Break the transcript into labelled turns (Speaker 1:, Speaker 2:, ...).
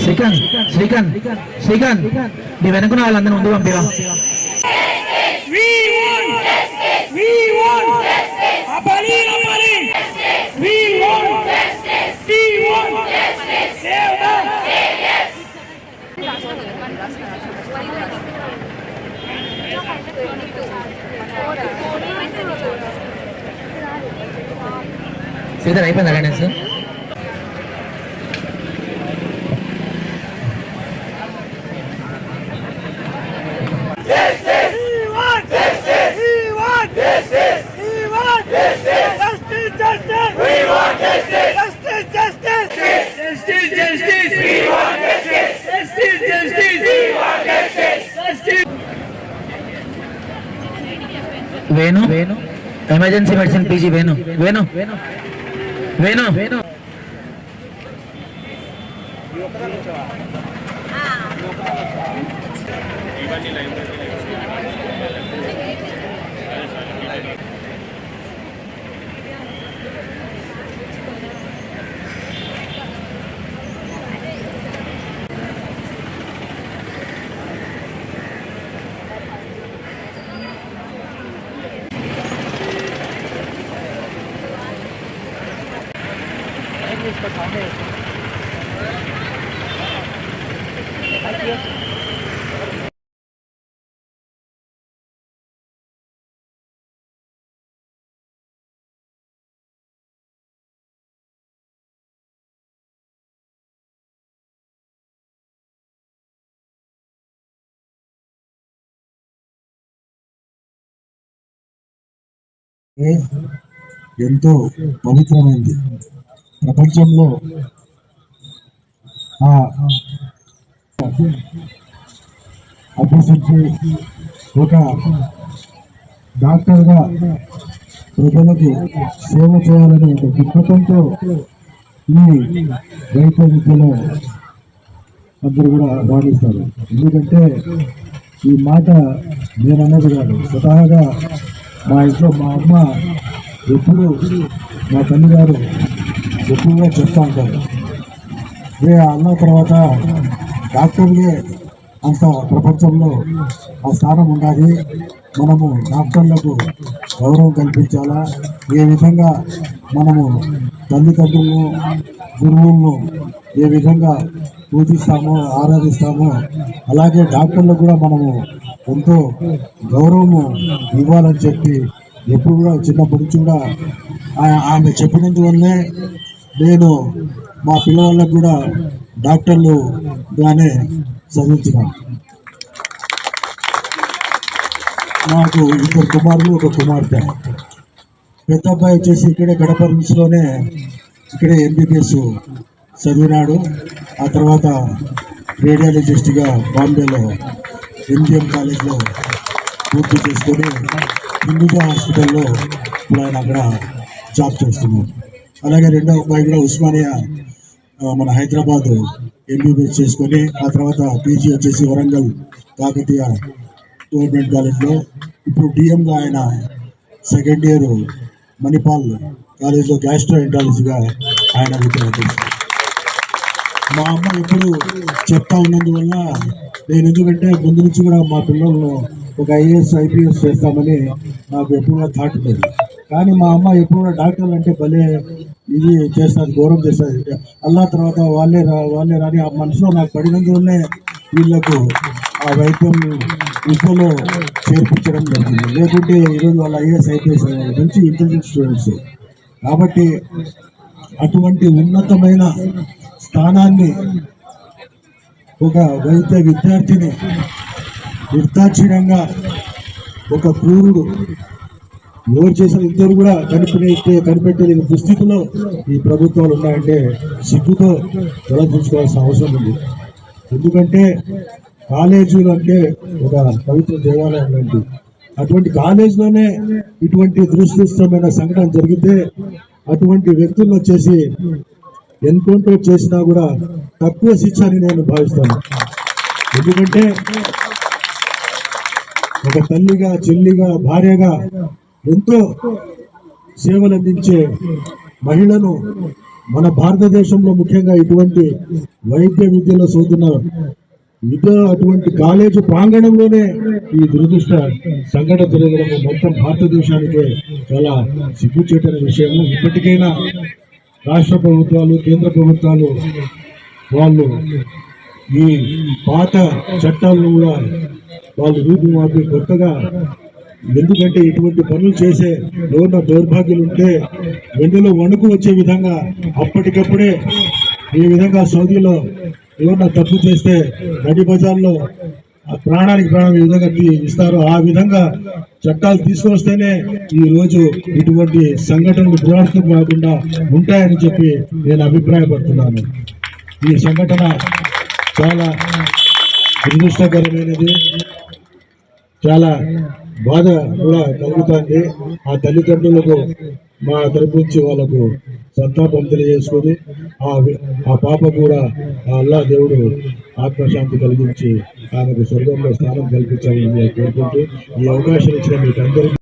Speaker 1: శ్రీకాంత్ శ్రీకాంత్ శ్రీకాంత్ నీ వెనుకున్న వాళ్ళందరూ ముందు పంపిరా. శ్రీధర్ అయిపోయిందా Ganesh? Venu emergency medicine PG Venu Venu Venu Venu
Speaker 2: ఎంతో పవిత్రమైంది. ప్రపంచంలో అభ్యసించి ఒక డాక్టర్గా ప్రజలకు సేవ చేయాలనే ఒక దృక్పథంతో ఈ వైద్య విద్యలో అందరూ కూడా రాణిస్తారు. ఎందుకంటే ఈ మాట నేను అన్నది కాదు, స్వతహాగా మా ఇంట్లో మా అమ్మ ఎప్పుడు, మా తల్లిగారు ఎక్కువగా చెప్తా ఉంటారు. అన్న తర్వాత డాక్టర్లే అంత ప్రపంచంలో ఆ స్థానం ఉండాలి, మనము డాక్టర్లకు గౌరవం కల్పించాలా, ఏ విధంగా మనము తల్లిదండ్రులను గురువులను ఏ విధంగా పూజిస్తామో ఆరాధిస్తామో అలాగే డాక్టర్లకు కూడా మనము ఎంతో గౌరవము ఇవ్వాలని చెప్పి ఎప్పుడు కూడా చిన్నప్పటి నుంచి కూడా ఆమె చెప్పినందువల్లే నేను మా పిల్లవాళ్ళకు కూడా డాక్టర్లుగానే చదివించినాను. నాకు 2 కుమారులు 1 కుమార్తె. పెద్ద అబ్బాయి వచ్చేసి ఇక్కడే గడప రిమ్స్లోనే ఇక్కడే ఎంబీబీఎస్ చదివినాడు. ఆ తర్వాత రేడియాలజిస్ట్గా బాంబేలో ఎంజిఎం కాలేజ్లో పూర్తి చేసుకొని హిందూజా హాస్పిటల్లో ఇప్పుడు ఆయన అక్కడ జాబ్ చేస్తున్నాడు. అలాగే రెండో అబ్బాయి కూడా ఉస్మానియా మన హైదరాబాద్ ఎంబీబీఎస్ చేసుకొని ఆ తర్వాత పీజీ వచ్చేసి వరంగల్ కాకతీయ గవర్నమెంట్ కాలేజ్లో ఇప్పుడు డిఎంగా ఆయన 2nd ఇయర్ మణిపాల్ కాలేజ్లో గ్యాస్ట్రోఎంట్రాలజీగా ఆయన విద్యార్థి. మా అమ్మ ఎప్పుడు చెప్తా ఉన్నందువల్ల నేను, ఎందుకంటే ముందు నుంచి కూడా మా పిల్లలను ఒక ఐఏఎస్ ఐపీఎస్ చేస్తామని నాకు ఎప్పుడు థాట్ ఉండేది. కానీ మా అమ్మ ఎప్పుడు డాక్టర్లు అంటే భలే ఇది చేస్తుంది, గౌరవం చేస్తుంది. అల్లా తర్వాత వాళ్ళే రాని ఆ మనసులో నాకు పడినందువల్లే వీళ్ళకు ఆ వైద్యం విద్యలో చేర్పించడం జరిగింది. లేకుంటే ఈరోజు వాళ్ళ ఐఏఎస్ ఐపీఎస్ మంచి ఇంటెలిజెంట్ స్టూడెంట్స్. కాబట్టి అటువంటి ఉన్నతమైన స్థానాన్ని ఒక వైద్య విద్యార్థిని నిర్దాక్షిణ్యంగా ఒక క్రూరుడు ఎవరు చేసిన ఇద్దరు కూడా కనిపెట్టలేని దుస్థితిలో ఈ ప్రభుత్వాలు ఉన్నాయంటే సిగ్గుతో తలదించుకోవాల్సిన అవసరం ఉంది. ఎందుకంటే కాలేజీలు అంటే ఒక పవిత్ర దేవాలయం లాంటి అటువంటి కాలేజీలోనే ఇటువంటి దురదృష్టమైన సంఘటన జరిగితే అటువంటి వ్యక్తులను వచ్చేసి ఎన్కౌంటర్ చేసినా కూడా తక్కువ శిక్ష అని నేను భావిస్తాను. ఎందుకంటే ఒక తల్లిగా, చెల్లిగా, భార్యగా ఎంతో సేవలు అందించే మహిళను మన భారతదేశంలో ముఖ్యంగా ఇటువంటి వైద్య విద్యలో చదువుతున్న విద్య అటువంటి కాలేజీ ప్రాంగణంలోనే ఈ దురదృష్ట సంఘటన జరగడం మొత్తం భారతదేశానికే చాలా సిగ్గుచేటైన విషయము. ఇప్పటికైనా రాష్ట్ర ప్రభుత్వాలు, కేంద్ర ప్రభుత్వాలు వాళ్ళు ఈ పాత చట్టాలను కూడా వాళ్ళు రూపుమాపి కొత్తగా, ఎందుకంటే ఇటువంటి పనులు చేసే ఎవరిన దౌర్భాగ్యులు ఉంటే వెన్నులో వణుకు వచ్చే విధంగా అప్పటికప్పుడే ఈ విధంగా సౌదీలో ఎవరన్నా తప్పు చేస్తే నడి బజార్లో ప్రాణానికి ప్రాణం ఈ విధంగా ఇస్తారు. ఆ విధంగా చట్టాలు తీసుకొస్తేనే ఈ రోజు ఇటువంటి సంఘటనలు పురాణం కాకుండా ఉంటాయని చెప్పి నేను అభిప్రాయపడుతున్నాను. ఈ సంఘటన చాలా దురదృష్టకరమైనది, చాలా బాధ కూడా కలుగుతుంది. ఆ తల్లిదండ్రులకు మా తరపు నుంచి వాళ్ళకు సంతాపం తెలియజేసుకొని ఆ పాప కూడా ఆ అల్లా దేవుడు ఆత్మశాంతి కలిగించి ఆమెకు స్వర్గంలో స్థానం కల్పించాలని కోరుకుంటూ ఈ అవకాశం ఇచ్చిన మీకు అందరికీ